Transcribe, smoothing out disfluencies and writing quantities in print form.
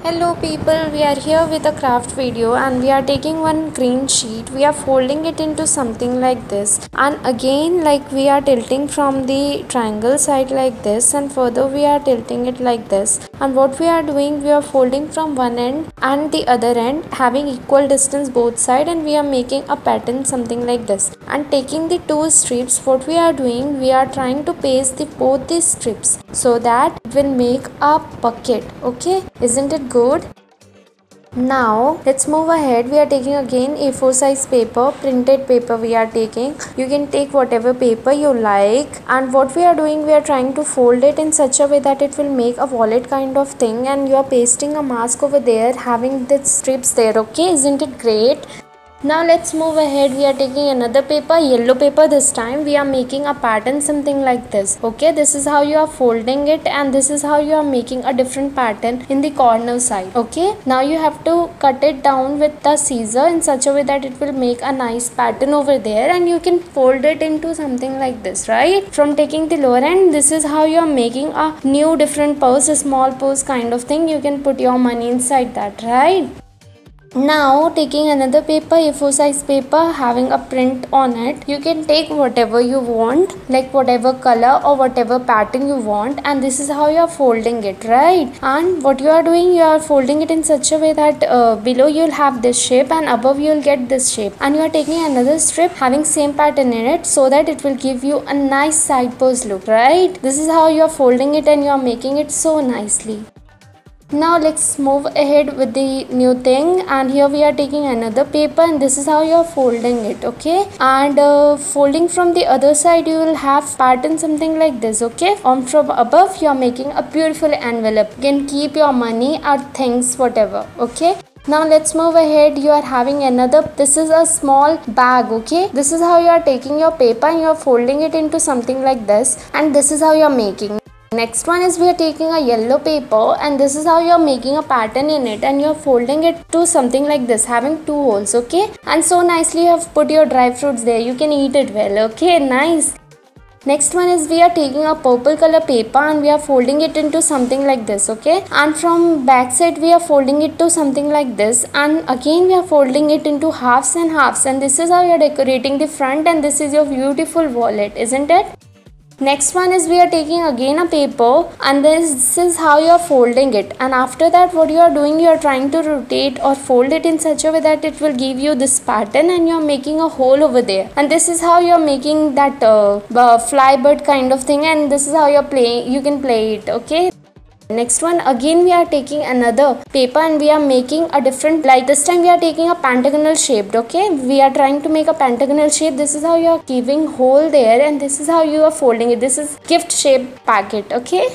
Hello people, we are here with a craft video and we are taking one green sheet, we are folding it into something like this, and again like we are tilting from the triangle side like this, and further we are tilting it like this, and what we are doing, we are folding from one end and the other end having equal distance both side, and we are making a pattern something like this, and taking the two strips, what we are doing, we are trying to paste both these strips so that it will make a bucket. Okay, isn't it good? Now let's move ahead. We are taking again A4 size paper, printed paper we are taking. You can take whatever paper you like, and what we are doing, we are trying to fold it in such a way that it will make a wallet kind of thing, and you are pasting a mask over there having the strips there. Okay, isn't it great? Now let's move ahead. We are taking another paper, yellow paper this time. We are making a pattern something like this. Okay, this is how you are folding it, and this is how you are making a different pattern in the corner side. Okay, now you have to cut it down with the scissor in such a way that it will make a nice pattern over there, and you can fold it into something like this, right? From taking the lower end, this is how you are making a new different purse, a small purse kind of thing. You can put your money inside that, right? Now taking another paper, A4 size paper having a print on it, you can take whatever you want, like whatever color or whatever pattern you want, and this is how you are folding it, right? And what you are doing, you are folding it in such a way that below you will have this shape and above you will get this shape, and you are taking another strip having same pattern in it so that it will give you a nice side pose look, right? This is how you are folding it and you are making it so nicely. Now let's move ahead with the new thing, and here we are taking another paper, and this is how you are folding it. Okay, and folding from the other side, you will have pattern something like this. Okay, on from above you are making a beautiful envelope. You can keep your money or things, whatever. Okay, now let's move ahead. You are having another, this is a small bag. Okay, this is how you are taking your paper and you are folding it into something like this, and this is how you are making. Next one is we are taking a yellow paper, and this is how you are making a pattern in it, and you are folding it to something like this having two holes. Okay, and so nicely you have put your dry fruits there, you can eat it well. Okay, nice. Next one is we are taking a purple color paper and we are folding it into something like this. Okay, and from back side we are folding it to something like this, and again we are folding it into halves and halves, and this is how you are decorating the front, and this is your beautiful wallet, isn't it? Next one is we are taking again a paper, and this is how you are folding it, and after that what you are doing, you are trying to rotate or fold it in such a way that it will give you this pattern, and you are making a hole over there, and this is how you are making that fly bird kind of thing, and this is how you are playing, you can play it. Okay, next one again we are taking another paper and we are making a different, like this time we are taking a pentagonal shaped. Okay, we are trying to make a pentagonal shape. This is how you are giving hole there, and this is how you are folding it. This is gift shaped packet. Okay,